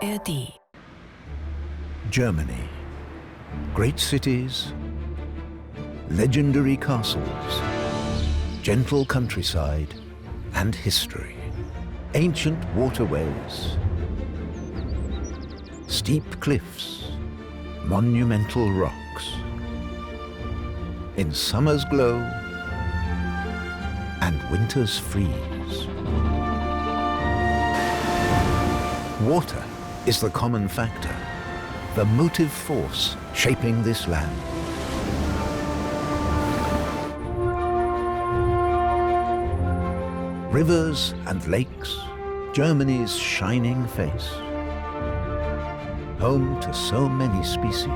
ARD. Germany. Great cities, legendary castles, gentle countryside, and history. Ancient waterways, steep cliffs, monumental rocks. In summer's glow and winter's freeze. Water is the common factor, the motive force shaping this land. Rivers and lakes, Germany's shining face. Home to so many species.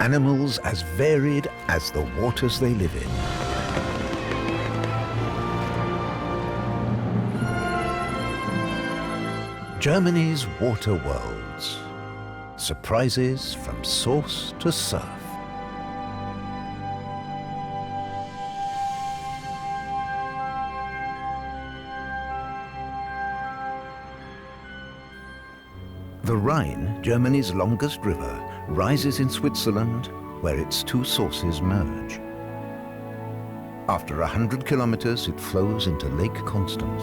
Animals as varied as the waters they live in. Germany's Waterworlds. Surprises from source to surf. The Rhine, Germany's longest river, rises in Switzerland, where its two sources merge. After 100 kilometers, it flows into Lake Constance.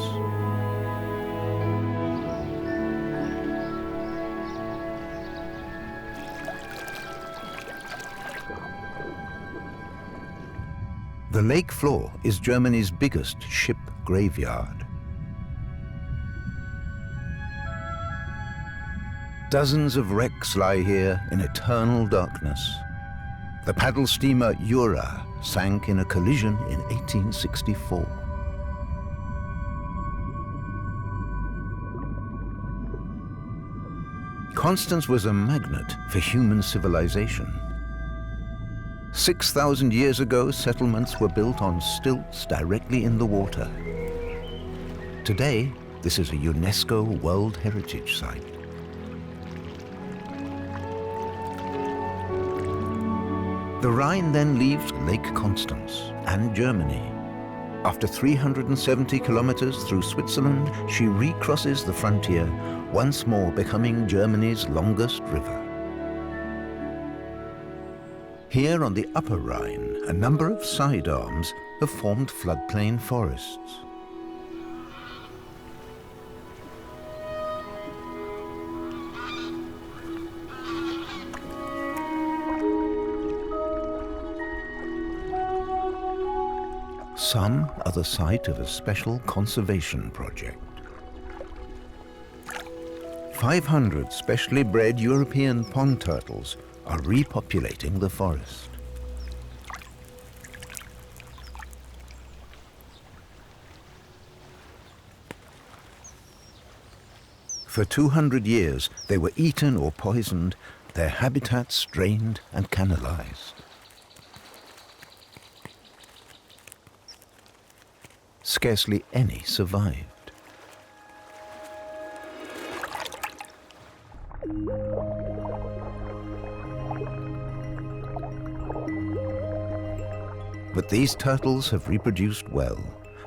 The lake floor is Germany's biggest ship graveyard. Dozens of wrecks lie here in eternal darkness. The paddle steamer Jura sank in a collision in 1864. Constance was a magnet for human civilization. 6,000 years ago, settlements were built on stilts directly in the water. Today, this is a UNESCO World Heritage Site. The Rhine then leaves Lake Constance and Germany. After 370 kilometers through Switzerland, she recrosses the frontier, once more becoming Germany's longest river. Here on the Upper Rhine, a number of side arms have formed floodplain forests. Some are the site of a special conservation project. 500 specially bred European pond turtles are repopulating the forest. For 200 years, they were eaten or poisoned, their habitats drained and canalized. Scarcely any survived. But these turtles have reproduced well.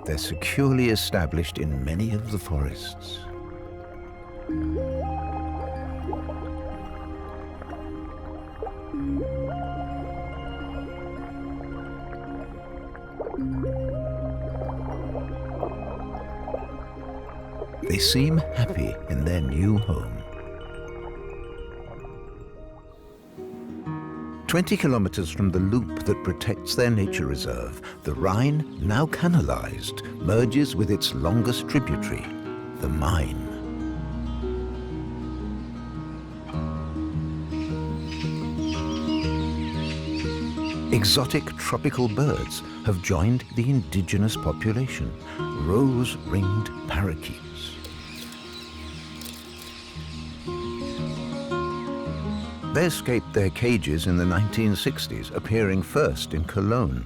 They're securely established in many of the forests. They seem happy in their new home. 20 kilometers from the loop that protects their nature reserve, the Rhine, now canalized, merges with its longest tributary, the Main. Exotic tropical birds have joined the indigenous population, rose-ringed parakeets. They escaped their cages in the 1960s, appearing first in Cologne.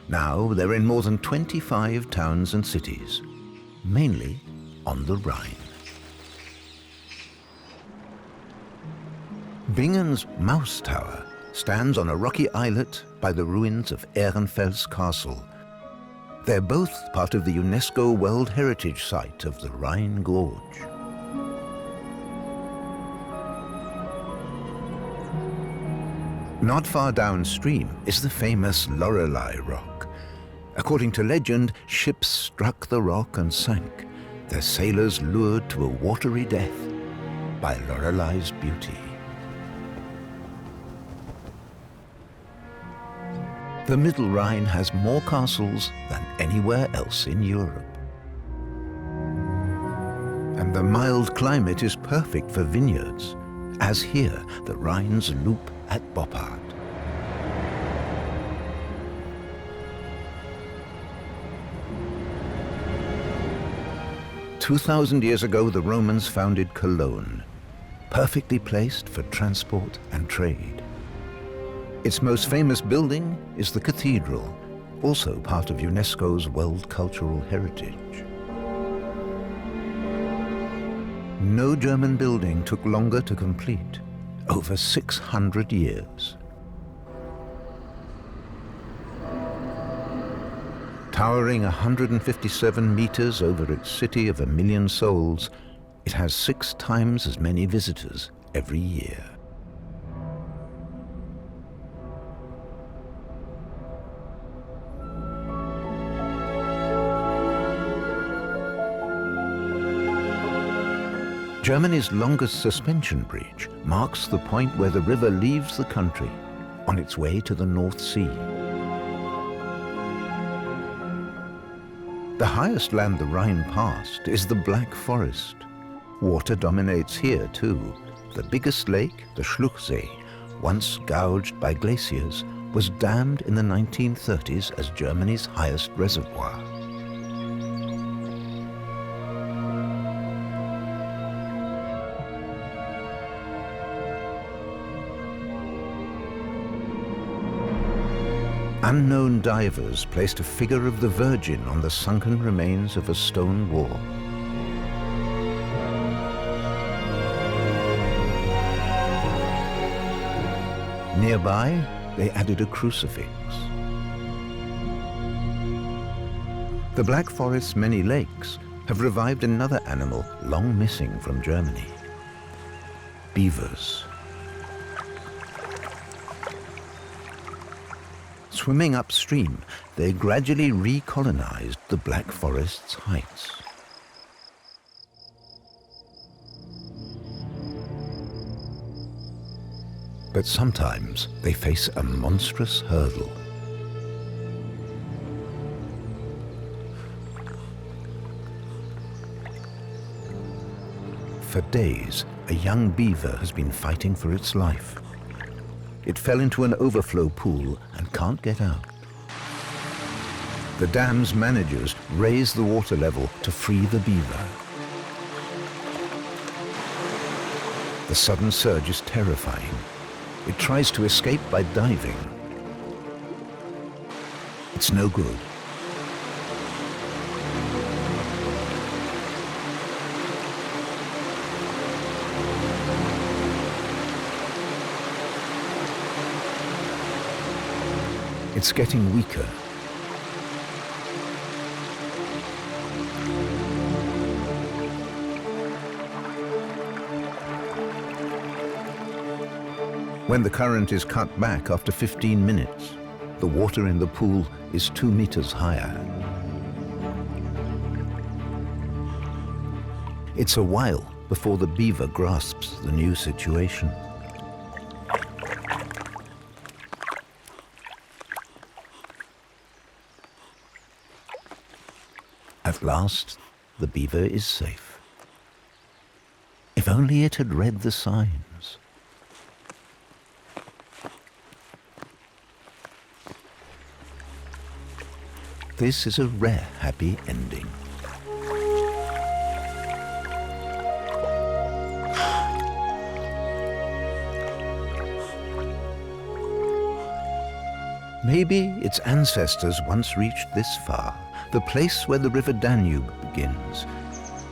Now they're in more than 25 towns and cities, mainly on the Rhine. Bingen's Mouse Tower stands on a rocky islet by the ruins of Ehrenfels Castle. They're both part of the UNESCO World Heritage Site of the Rhine Gorge. Not far downstream is the famous Lorelei rock. According to legend, ships struck the rock and sank, their sailors lured to a watery death by Lorelei's beauty. The Middle Rhine has more castles than anywhere else in Europe. And the mild climate is perfect for vineyards, as here, the Rhine's loop at Boppard. "2,000 years ago, the Romans founded Cologne, perfectly placed for transport and trade. Its most famous building is the cathedral, also part of UNESCO's World Cultural Heritage. No German building took longer to complete, over 600 years. Towering 157 meters over its city of 1 million souls, it has 6 times as many visitors every year. Germany's longest suspension bridge marks the point where the river leaves the country on its way to the North Sea. The highest land the Rhine passed is the Black Forest. Water dominates here too. The biggest lake, the Schluchsee, once gouged by glaciers, was dammed in the 1930s as Germany's highest reservoir. Unknown divers placed a figure of the Virgin on the sunken remains of a stone wall. Nearby, they added a crucifix. The Black Forest's many lakes have revived another animal long missing from Germany: beavers. Swimming upstream, they gradually recolonized the Black Forest's heights. But sometimes they face a monstrous hurdle. For days, a young beaver has been fighting for its life. It fell into an overflow pool and can't get out. The dam's managers raise the water level to free the beaver. The sudden surge is terrifying. It tries to escape by diving. It's no good. It's getting weaker. When the current is cut back after 15 minutes, the water in the pool is 2 meters higher. It's a while before the beaver grasps the new situation. At last, the beaver is safe. If only it had read the signs. This is a rare happy ending. Maybe its ancestors once reached this far, the place where the river Danube begins.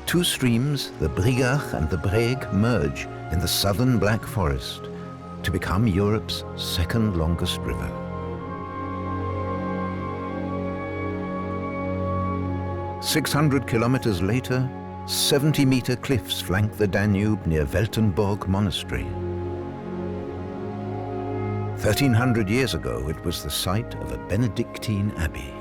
2 streams, the Brigach and the Breg, merge in the southern Black Forest, to become Europe's second longest river. "600 kilometers later, 70-meter cliffs flank the Danube near Weltenborg Monastery. 1,300 years ago, it was the site of a Benedictine abbey.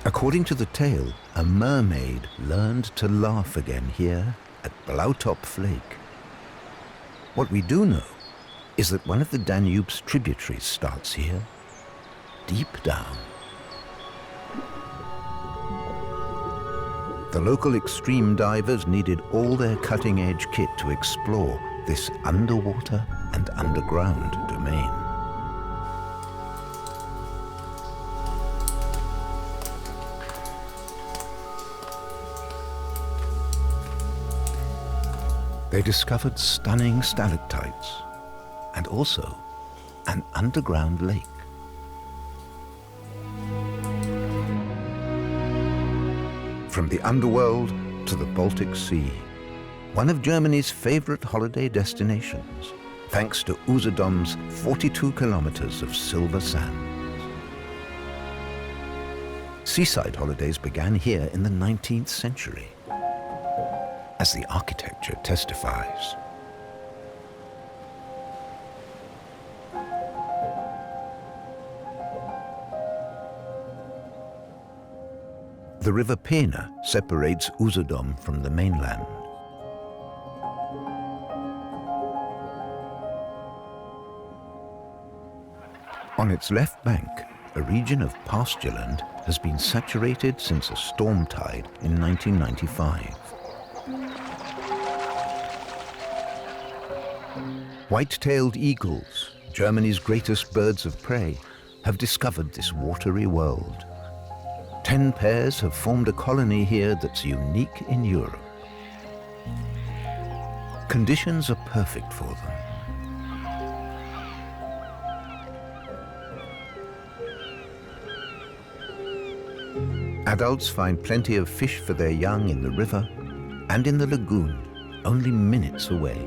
According to the tale, a mermaid learned to laugh again here at Blautopf Lake. What we do know is that one of the Danube's tributaries starts here, deep down. The local extreme divers needed all their cutting-edge kit to explore this underwater and underground domain. They discovered stunning stalactites and also an underground lake. From the underworld to the Baltic Sea, one of Germany's favorite holiday destinations, thanks to Usedom's 42 kilometers of silver sands. Seaside holidays began here in the 19th century, as the architecture testifies. The river Peene separates Usedom from the mainland. On its left bank, a region of pastureland has been saturated since a storm tide in 1995. White-tailed eagles, Germany's greatest birds of prey, have discovered this watery world. 10 pairs have formed a colony here that's unique in Europe. Conditions are perfect for them. Adults find plenty of fish for their young in the river and in the lagoon, only minutes away.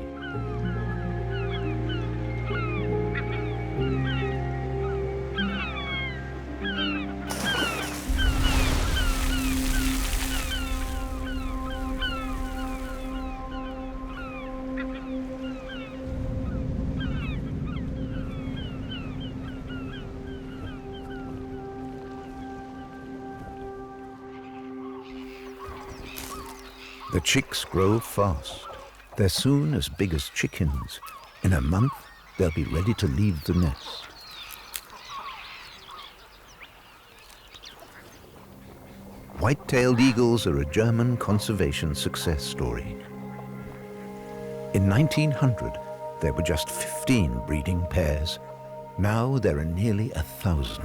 The chicks grow fast. They're soon as big as chickens. In a month, they'll be ready to leave the nest. White-tailed eagles are a German conservation success story. In 1900, there were just 15 breeding pairs. Now there are nearly 1,000.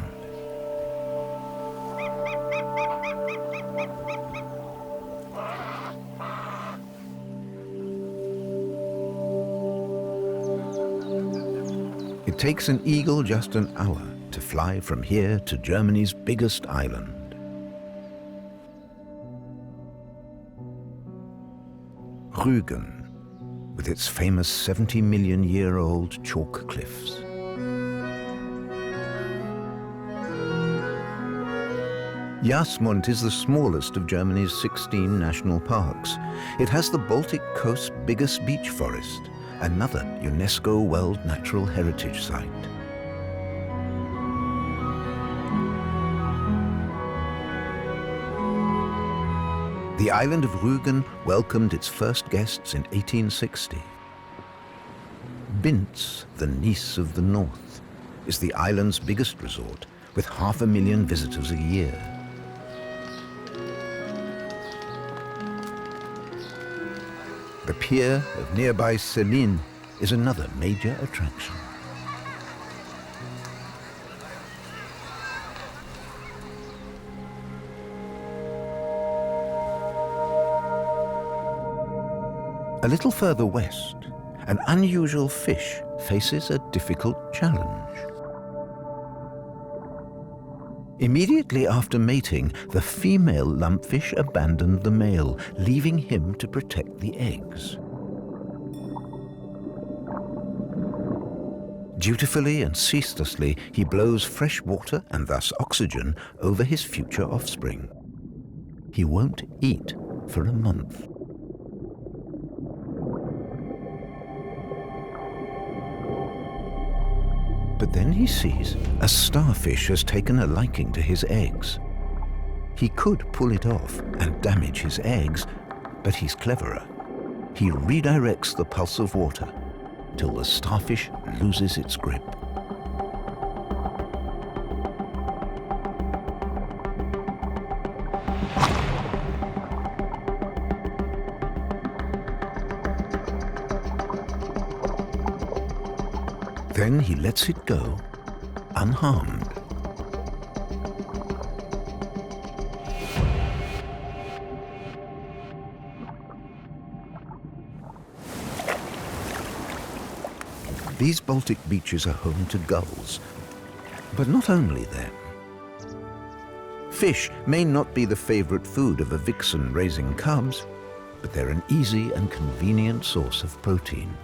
It takes an eagle just an hour to fly from here to Germany's biggest island. Rügen, with its famous 70-million-year-old chalk cliffs. Jasmund is the smallest of Germany's 16 national parks. It has the Baltic coast's biggest beech forest, another UNESCO World Natural Heritage Site. The island of Rügen welcomed its first guests in 1860. Binz, the Nice of the North, is the island's biggest resort, with 500,000 visitors a year. The pier of nearby Stechlin is another major attraction. A little further west, an unusual fish faces a difficult challenge. Immediately after mating, the female lumpfish abandoned the male, leaving him to protect the eggs. Dutifully and ceaselessly, he blows fresh water and thus oxygen over his future offspring. He won't eat for a month. But then he sees a starfish has taken a liking to his eggs. He could pull it off and damage his eggs, but he's cleverer. He redirects the pulse of water till the starfish loses its grip. Then he lets it go, unharmed. These Baltic beaches are home to gulls, but not only them. Fish may not be the favorite food of a vixen raising cubs, but they're an easy and convenient source of protein.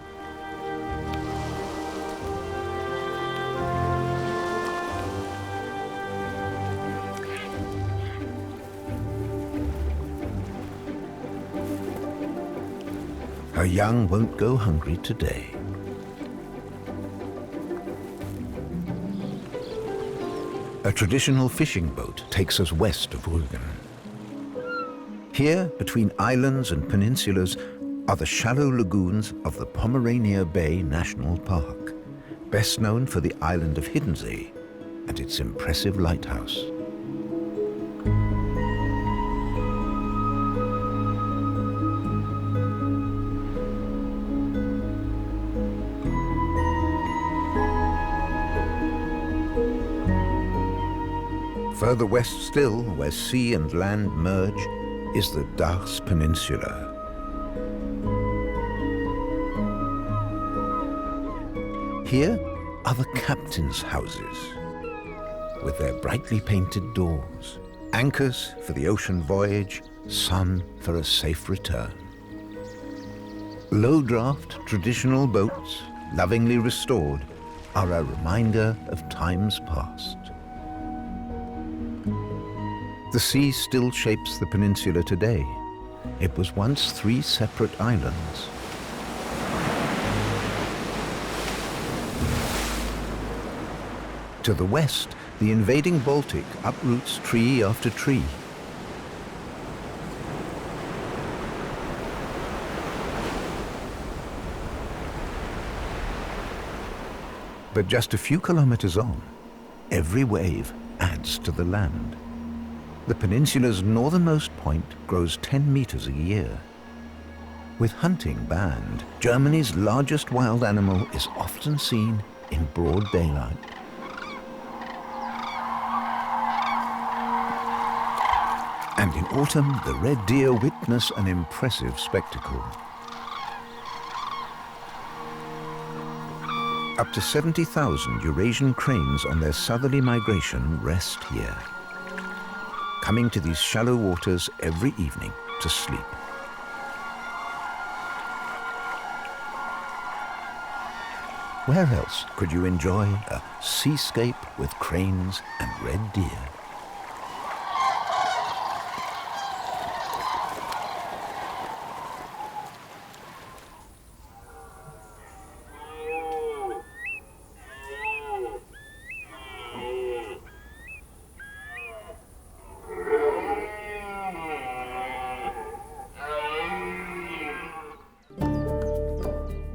Her young won't go hungry today. A traditional fishing boat takes us west of Rügen. Here, between islands and peninsulas, are the shallow lagoons of the Pomerania Bay National Park, best known for the island of Hiddensee and its impressive lighthouse. Further west still, where sea and land merge, is the Harz Peninsula. Here are the captain's houses, with their brightly painted doors, anchors for the ocean voyage, sun for a safe return. Low-draft traditional boats, lovingly restored, are a reminder of times past. The sea still shapes the peninsula today. It was once 3 separate islands. To the west, the invading Baltic uproots tree after tree. But just a few kilometers on, every wave adds to the land. The peninsula's northernmost point grows 10 meters a year. With hunting banned, Germany's largest wild animal is often seen in broad daylight. And in autumn, the red deer witness an impressive spectacle. Up to 70,000 Eurasian cranes on their southerly migration rest here, coming to these shallow waters every evening to sleep. Where else could you enjoy a seascape with cranes and red deer?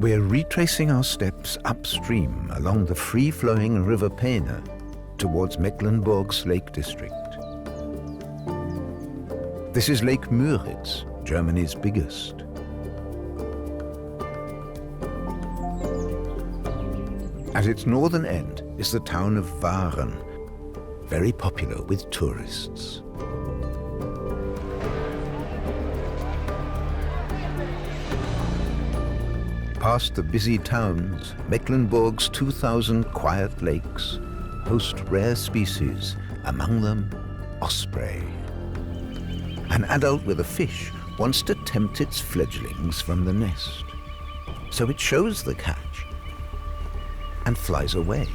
We're retracing our steps upstream along the free-flowing River Peene towards Mecklenburg's Lake District. This is Lake Müritz, Germany's biggest. At its northern end is the town of Waren, very popular with tourists. Past the busy towns, Mecklenburg's 2,000 quiet lakes host rare species among them osprey. An adult with a fish wants to tempt its fledglings from the nest, so it shows the catch and flies away.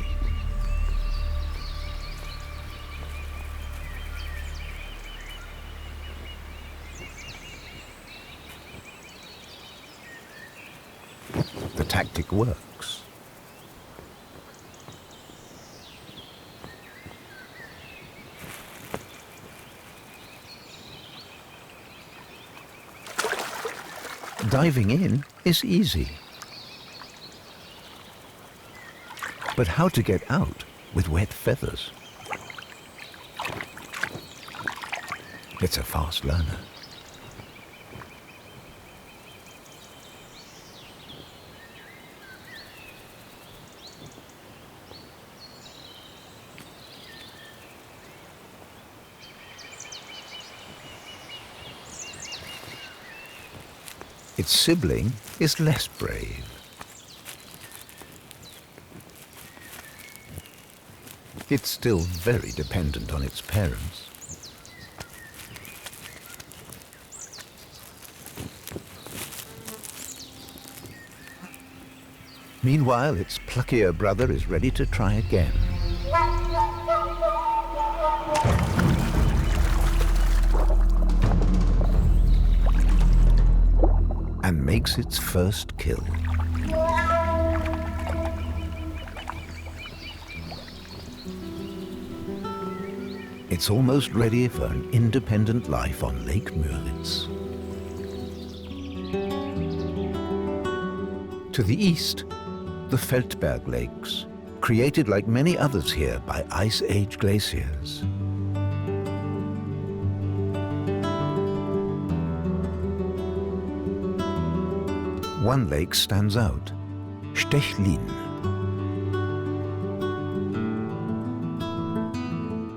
The tactic works. Diving in is easy. But how to get out with wet feathers? It's a fast learner. Its sibling is less brave. It's still very dependent on its parents. Meanwhile, its pluckier brother is ready to try again. And makes its first kill. It's almost ready for an independent life on Lake Müritz. To the east, the Feldberg Lakes, created like many others here by Ice Age glaciers. One lake stands out, Stechlin.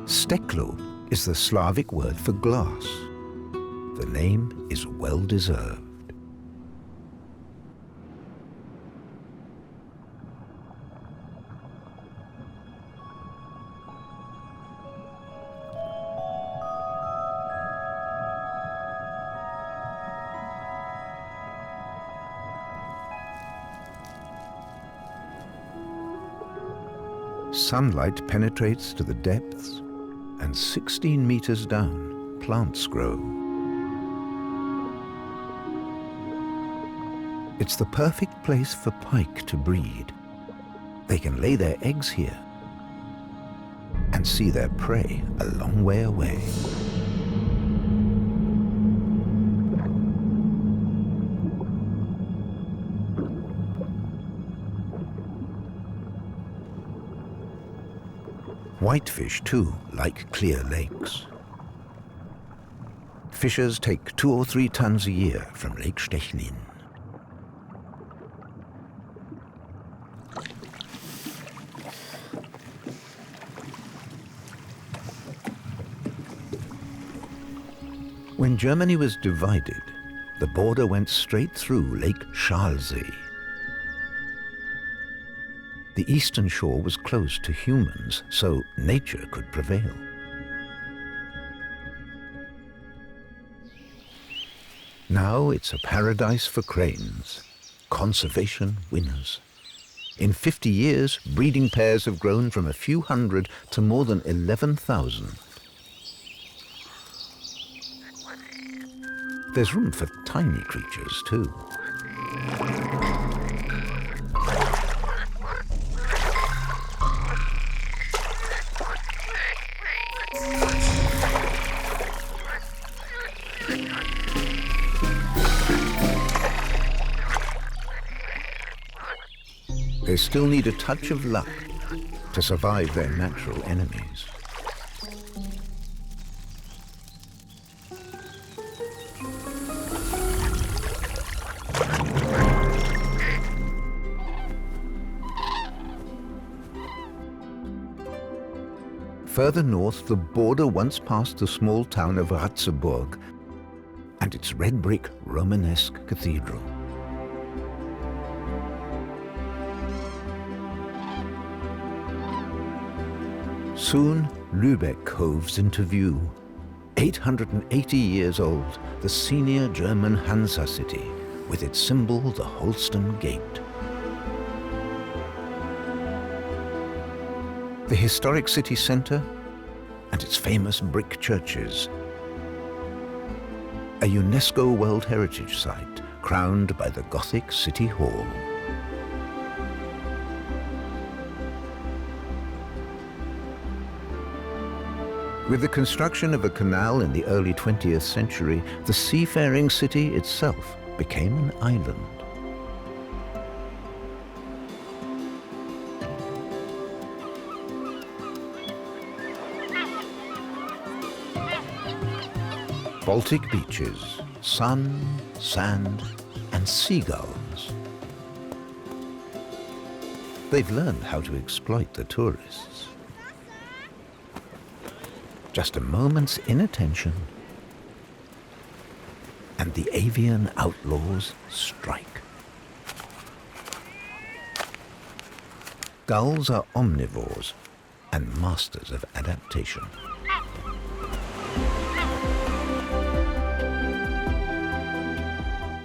Steklo is the Slavic word for glass. The name is well deserved. Sunlight penetrates to the depths, and 16 meters down, plants grow. It's the perfect place for pike to breed. They can lay their eggs here and see their prey a long way away. Whitefish, too, like clear lakes. Fishers take 2 or 3 tons a year from Lake Stechlin. When Germany was divided, the border went straight through Lake Schalsee. The eastern shore was closed to humans, so nature could prevail. Now it's a paradise for cranes, conservation winners. In 50 years, breeding pairs have grown from a few hundred to more than 11,000. There's room for tiny creatures, too. They still need a touch of luck to survive their natural enemies. Further north, the border once passed the small town of Ratzeburg and its red brick Romanesque cathedral. Soon, Lübeck coves into view. 880 years old, the senior German Hansa city, with its symbol, the Holsten Gate. The historic city centre and its famous brick churches. A UNESCO World Heritage Site, crowned by the Gothic City Hall. With the construction of a canal in the early 20th century, the seafaring city itself became an island. Baltic beaches, sun, sand, and seagulls. They've learned how to exploit the tourists. Just a moment's inattention, and the avian outlaws strike. Gulls are omnivores and masters of adaptation.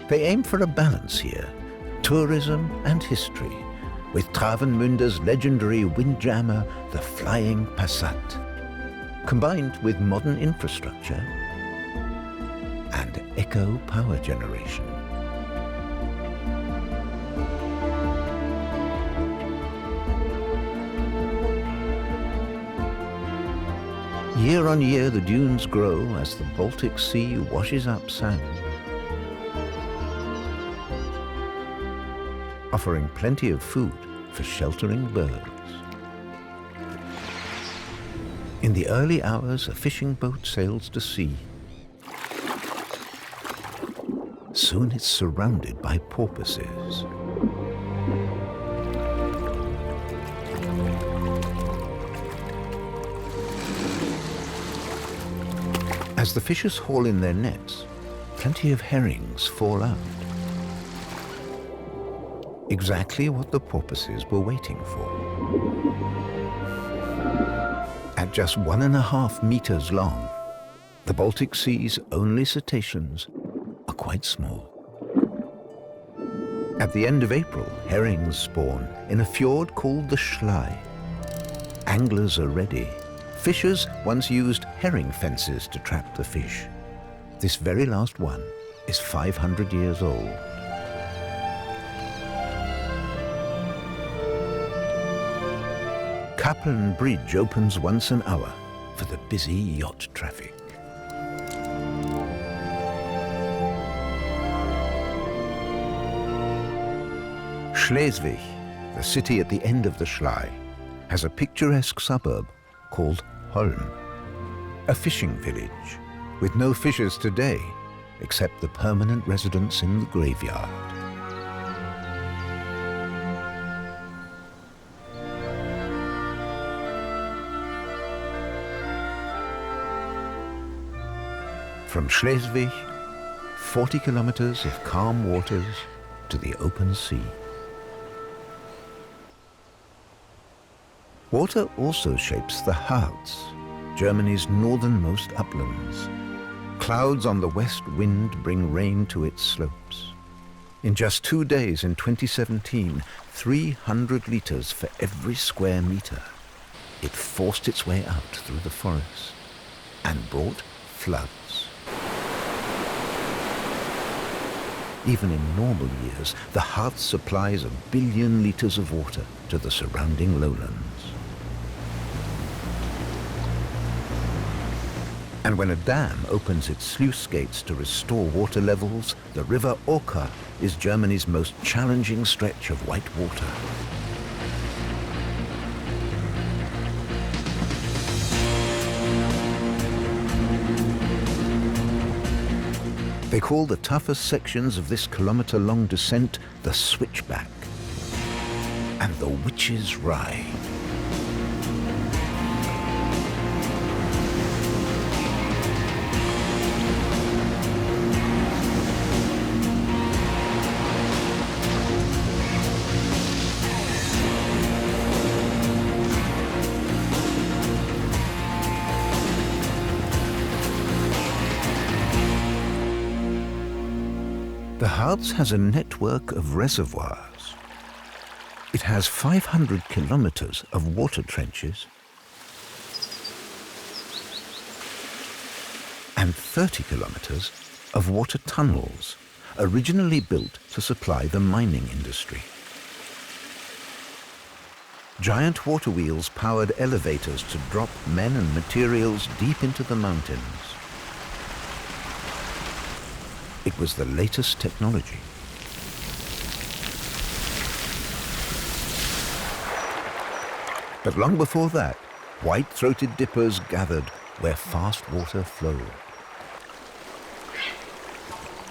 They aim for a balance here, tourism and history, with Travemünde's legendary windjammer, the Flying Passat, combined with modern infrastructure and eco power generation. Year on year, the dunes grow as the Baltic Sea washes up sand, offering plenty of food for sheltering birds. In the early hours, a fishing boat sails to sea. Soon it's surrounded by porpoises. As the fishers haul in their nets, plenty of herrings fall out. Exactly what the porpoises were waiting for. At just 1.5 meters long, the Baltic Sea's only cetaceans are quite small. At the end of April, herrings spawn in a fjord called the Schlei. Anglers are ready. Fishers once used herring fences to trap the fish. This very last one is 500 years old. Kapellen Bridge opens once an hour for the busy yacht traffic. Schleswig, the city at the end of the Schlei, has a picturesque suburb called Holm, a fishing village with no fishers today except the permanent residents in the graveyard. From Schleswig, 40 kilometers of calm waters to the open sea. Water also shapes the Harz, Germany's northernmost uplands. Clouds on the west wind bring rain to its slopes. In just 2 days in 2017, 300 liters for every square meter. It forced its way out through the forest and brought floods. Even in normal years, the Harz supplies 1 billion liters of water to the surrounding lowlands. And when a dam opens its sluice gates to restore water levels, the river Oka is Germany's most challenging stretch of white water. They call the toughest sections of this kilometer-long descent the switchback and the witch's ride. The Harz has a network of reservoirs. It has 500 kilometers of water trenches and 30 kilometers of water tunnels, originally built to supply the mining industry. Giant water wheels powered elevators to drop men and materials deep into the mountains. It was the latest technology. But long before that, white-throated dippers gathered where fast water flowed.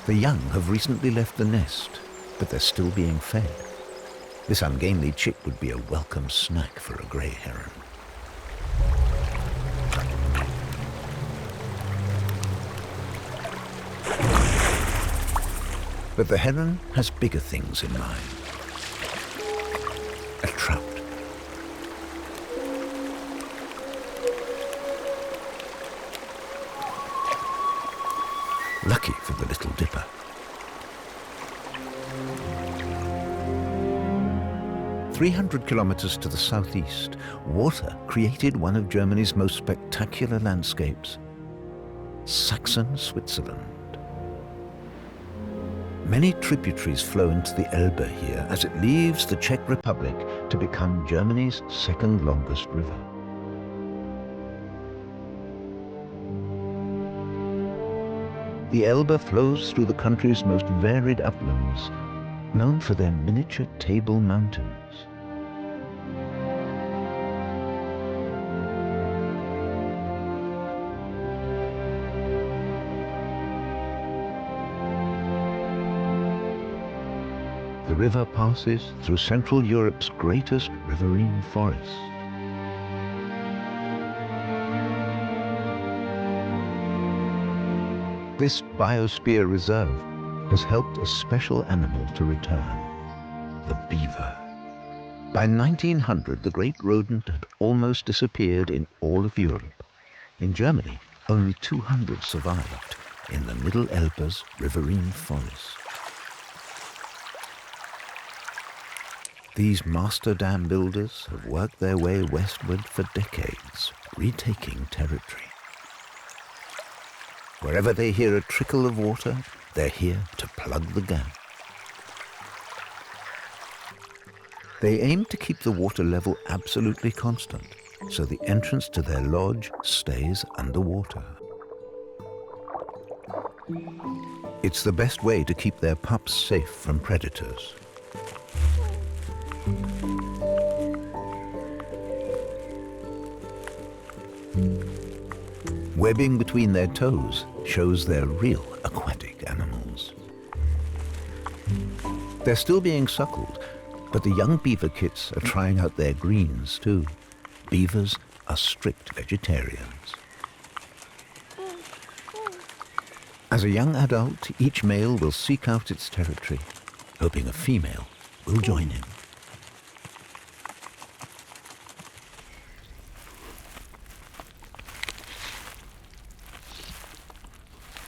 The young have recently left the nest, but they're still being fed. This ungainly chick would be a welcome snack for a grey heron. But the heron has bigger things in mind. A trout. Lucky for the little dipper. "300 kilometers to the southeast, water created one of Germany's most spectacular landscapes, Saxon Switzerland. Many tributaries flow into the Elbe here as it leaves the Czech Republic to become Germany's second longest river. The Elbe flows through the country's most varied uplands, known for their miniature table mountains. The river passes through Central Europe's greatest riverine forests. This biosphere reserve has helped a special animal to return, the beaver. By 1900, the great rodent had almost disappeared in all of Europe. In Germany, only 200 survived in the Middle Elbe's riverine forests. These master dam builders have worked their way westward for decades, retaking territory. Wherever they hear a trickle of water, they're here to plug the gap. They aim to keep the water level absolutely constant, so the entrance to their lodge stays underwater. It's the best way to keep their pups safe from predators. Webbing between their toes shows they're real aquatic animals. They're still being suckled, but the young beaver kits are trying out their greens too. Beavers are strict vegetarians. As a young adult, each male will seek out its territory, hoping a female will join him.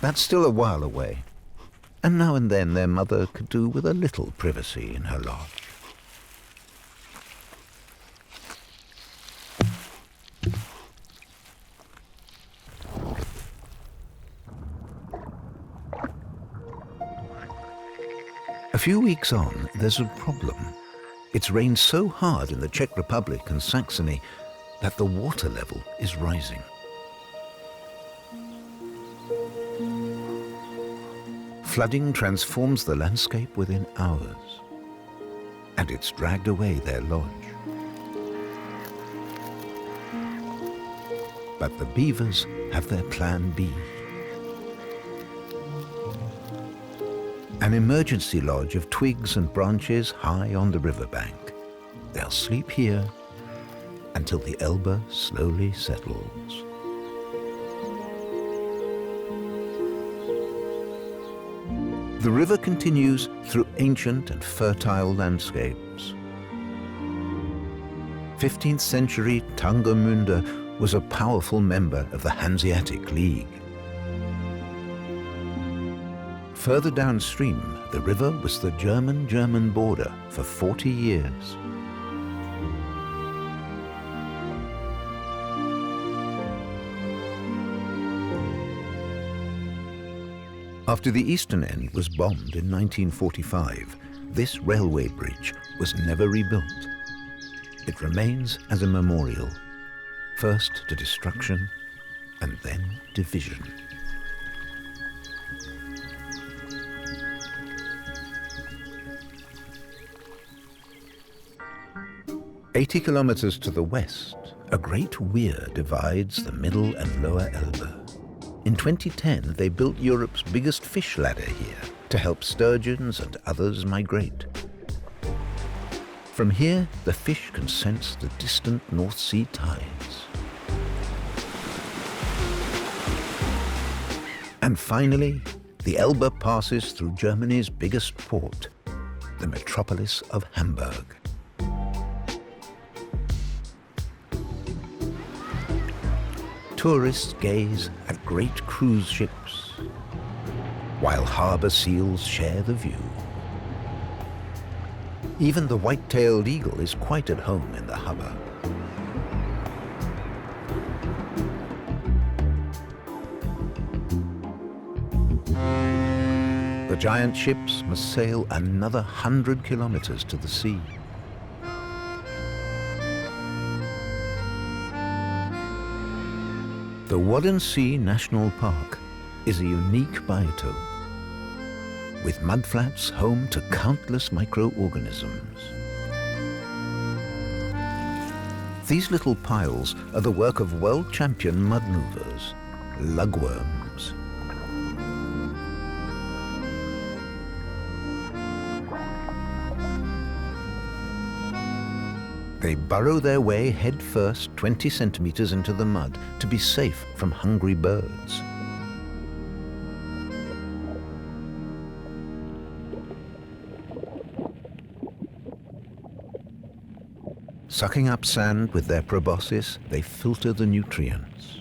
That's still a while away, and now and then their mother could do with a little privacy in her lodge. A few weeks on, there's a problem. It's rained so hard in the Czech Republic and Saxony that the water level is rising. Flooding transforms the landscape within hours, and it's dragged away their lodge. But the beavers have their plan B. An emergency lodge of twigs and branches high on the riverbank. They'll sleep here until the Elbe slowly settles. The river continues through ancient and fertile landscapes. 15th century Tangermünde was a powerful member of the Hanseatic League. Further downstream, the river was the German border for 40 years. After the eastern end was bombed in 1945, this railway bridge was never rebuilt. It remains as a memorial, first to destruction and then division. "80 kilometers to the west, a great weir divides the middle and lower Elbe. In 2010, they built Europe's biggest fish ladder here to help sturgeons and others migrate. From here, the fish can sense the distant North Sea tides. And finally, the Elbe passes through Germany's biggest port, the metropolis of Hamburg. Tourists gaze at great cruise ships, while harbour seals share the view. Even the white-tailed eagle is quite at home in the harbour. The giant ships must sail another 100 kilometers to the sea. The Wadden National Park is a unique biotope, with mudflats home to countless microorganisms. These little piles are the work of world champion mud movers, lugworms. They burrow their way head first 20 centimeters into the mud to be safe from hungry birds. Sucking up sand with their proboscis, they filter the nutrients.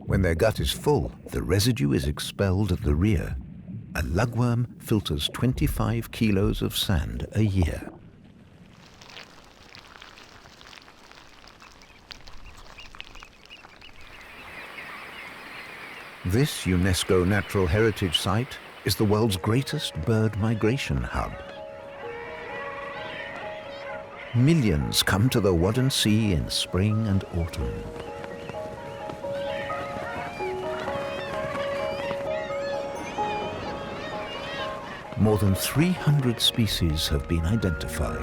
When their gut is full, the residue is expelled at the rear. A lugworm filters 25 kilos of sand a year. This UNESCO Natural Heritage Site is the world's greatest bird migration hub. Millions come to the Wadden Sea in spring and autumn. More than 300 species have been identified.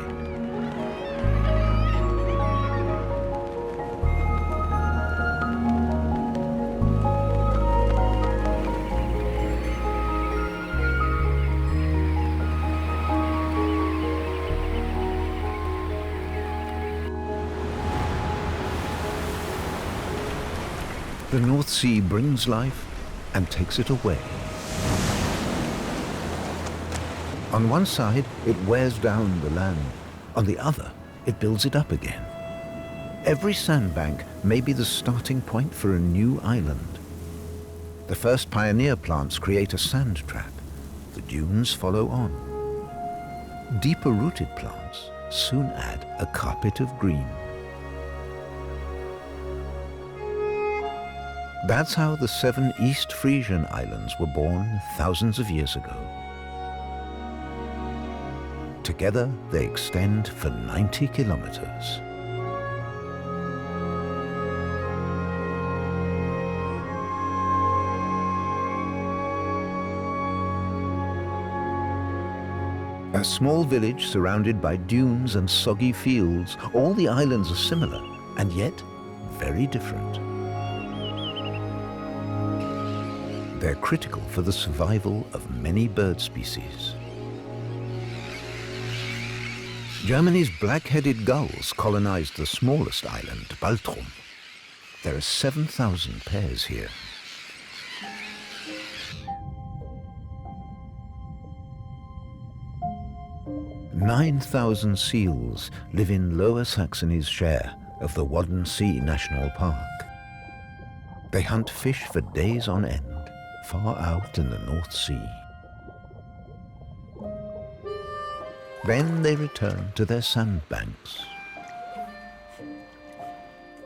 The North Sea brings life and takes it away. On one side, it wears down the land. On the other, it builds it up again. Every sandbank may be the starting point for a new island. The first pioneer plants create a sand trap. The dunes follow on. Deeper-rooted plants soon add a carpet of green. That's how the 7 East Frisian Islands were born thousands of years ago. Together, they extend for 90 kilometers. A small village surrounded by dunes and soggy fields. All the islands are similar, and yet very different. They're critical for the survival of many bird species. Germany's black-headed gulls colonized the smallest island, Baltic. There are 7,000 pairs here. "9,000 seals live in Lower Saxony's share of the Wadden Sea National Park. They hunt fish for days on end, far out in the North Sea. Then they return to their sandbanks.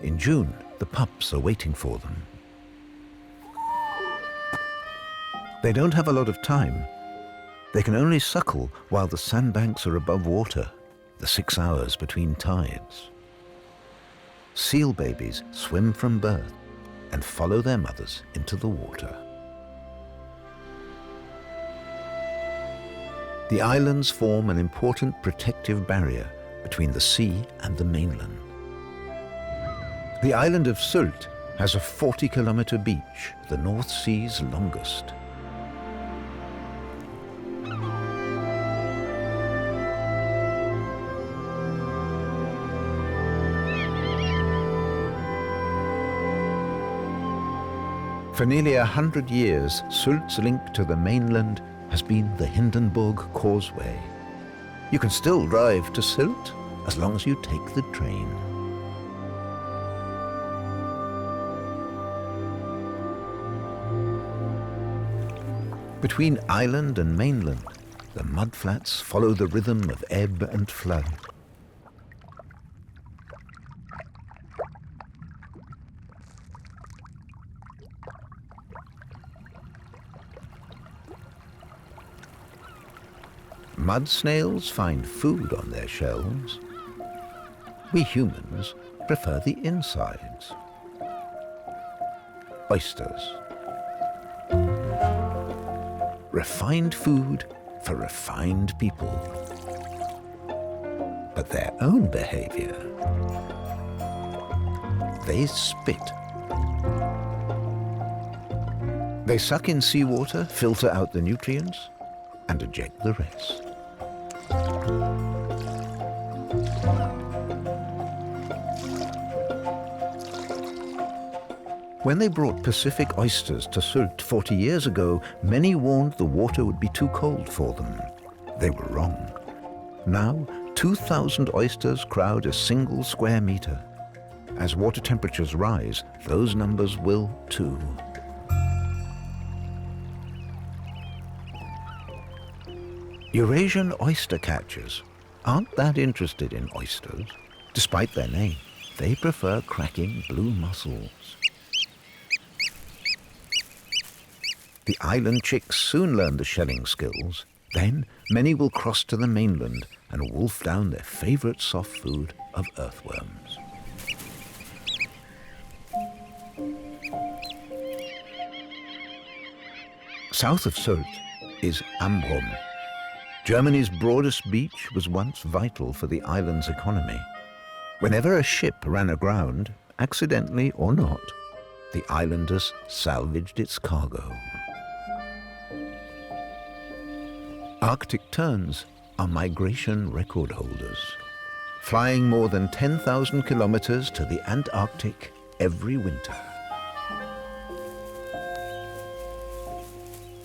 In June, the pups are waiting for them. They don't have a lot of time. They can only suckle while the sandbanks are above water, the 6 hours between tides. Seal babies swim from birth and follow their mothers into the water. The islands form an important protective barrier between the sea and the mainland. The island of Sylt has a 40-kilometer beach, the North Sea's longest. For nearly 100 years, Sylt's link to the mainland has been the Hindenburg Causeway. You can still drive to Sylt as long as you take the train. Between island and mainland, the mudflats follow the rhythm of ebb and flood. Mud snails find food on their shells. We humans prefer the insides. Oysters. Refined food for refined people. But their own behavior. They spit. They suck in seawater, filter out the nutrients, and eject the rest. When they brought Pacific oysters to Sylt 40 years ago, many warned the water would be too cold for them. They were wrong. Now, 2,000 oysters crowd a single square meter. As water temperatures rise, those numbers will too. Eurasian oyster catchers aren't that interested in oysters. Despite their name, they prefer cracking blue mussels. The island chicks soon learn the shelling skills. Then many will cross to the mainland and wolf down their favorite soft food of earthworms. South of Sylt is Amrum. Germany's broadest beach was once vital for the island's economy. Whenever a ship ran aground, accidentally or not, the islanders salvaged its cargo. Arctic terns are migration record holders, flying more than 10,000 kilometers to the Antarctic every winter.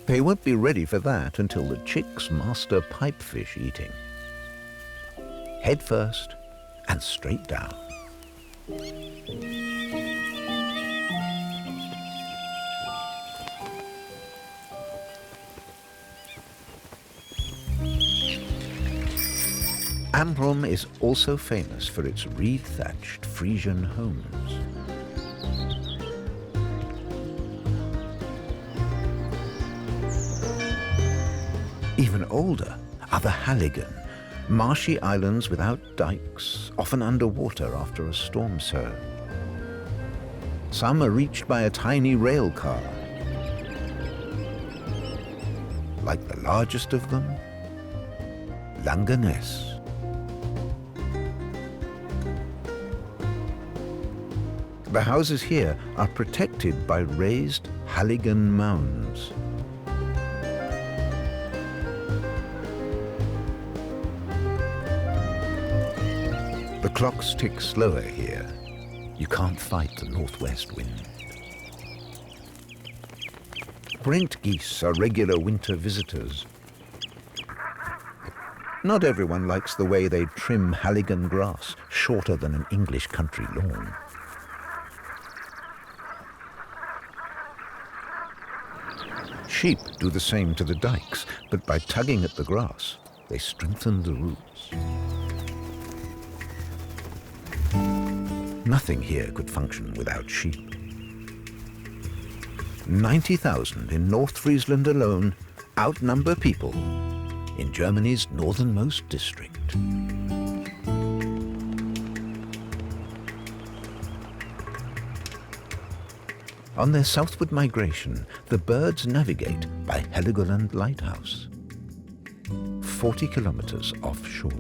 They won't be ready for that until the chicks master pipefish eating. Head first and straight down. Amrum is also famous for its reed-thatched Frisian homes. Even older are the Halligen, marshy islands without dikes, often underwater after a storm surge. Some are reached by a tiny rail car. Like the largest of them, Langeness. The houses here are protected by raised Halligen mounds. The clocks tick slower here. You can't fight the northwest wind. Brent geese are regular winter visitors. Not everyone likes the way they trim Halligen grass, shorter than an English country lawn. Sheep do the same to the dikes, but by tugging at the grass, they strengthen the roots. Nothing here could function without sheep. 90,000 in North Friesland alone outnumber people in Germany's northernmost district. On their southward migration, the birds navigate by Heligoland Lighthouse, 40 kilometers offshore.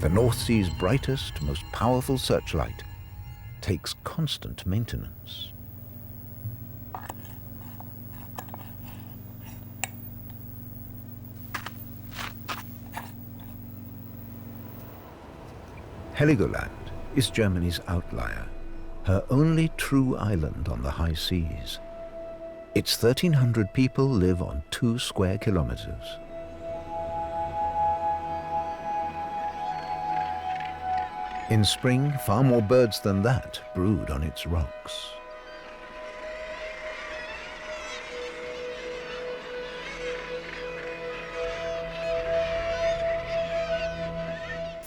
The North Sea's brightest, most powerful searchlight takes constant maintenance. Heligoland is Germany's outlier, her only true island on the high seas. Its 1,300 people live on 2 square kilometers. In spring, far more birds than that brood on its rocks.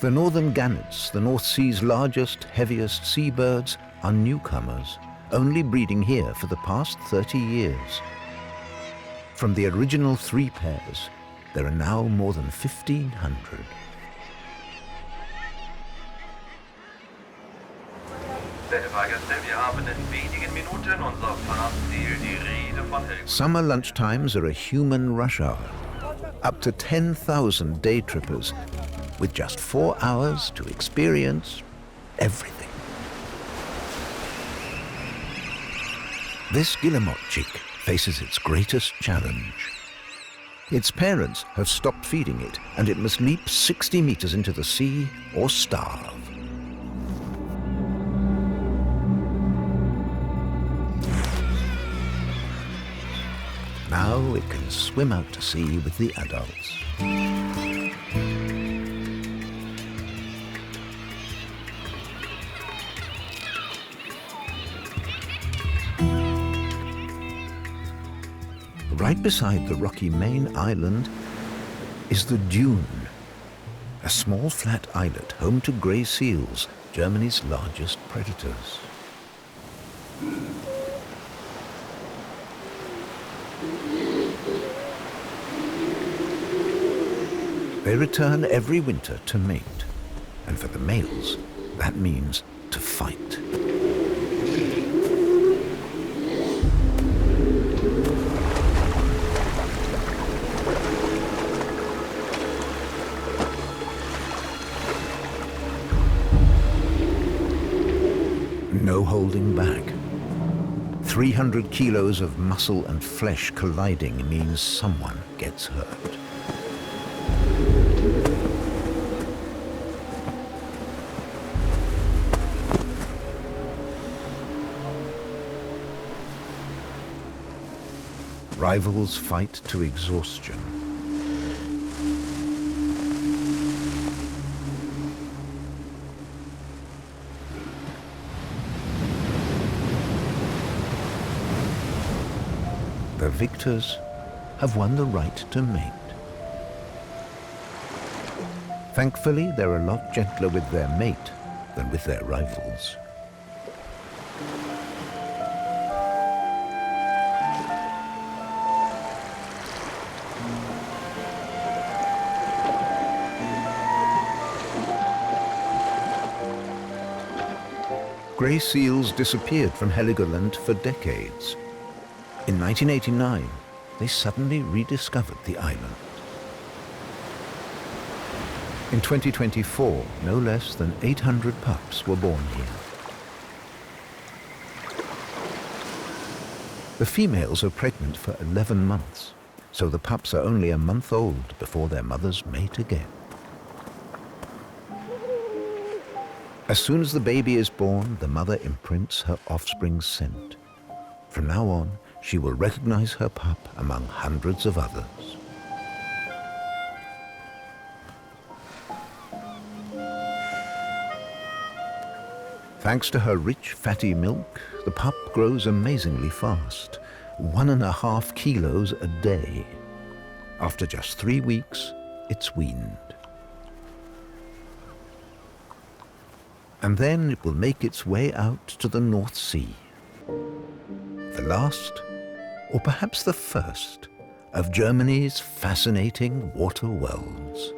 The northern gannets, the North Sea's largest, heaviest seabirds, are newcomers, only breeding here for the past 30 years. From the original 3 pairs, there are now more than 1,500. Summer lunchtimes are a human rush hour. Up to 10,000 day trippers with just 4 hours to experience everything. This guillemot chick faces its greatest challenge. Its parents have stopped feeding it, and it must leap 60 meters into the sea or starve. Now it can swim out to sea with the adults. Right beside the rocky main island is the dune, a small flat islet home to grey seals, Germany's largest predators. They return every winter to mate, and for the males, that means to fight. No holding back. 300 kilos of muscle and flesh colliding means someone gets hurt. Rivals fight to exhaustion. The victors have won the right to mate. Thankfully, they're a lot gentler with their mate than with their rivals. Grey seals disappeared from Heligoland for decades. In 1989, they suddenly rediscovered the island. In 2024, no less than 800 pups were born here. The females are pregnant for 11 months, so the pups are only a month old before their mothers mate again. As soon as the baby is born, the mother imprints her offspring's scent. From now on, she will recognize her pup among hundreds of others. Thanks to her rich, fatty milk, the pup grows amazingly fast, 1.5 kilos a day. After just 3 weeks, it's weaned. And then it will make its way out to the North Sea. The last, or perhaps the first, of Germany's fascinating water worlds.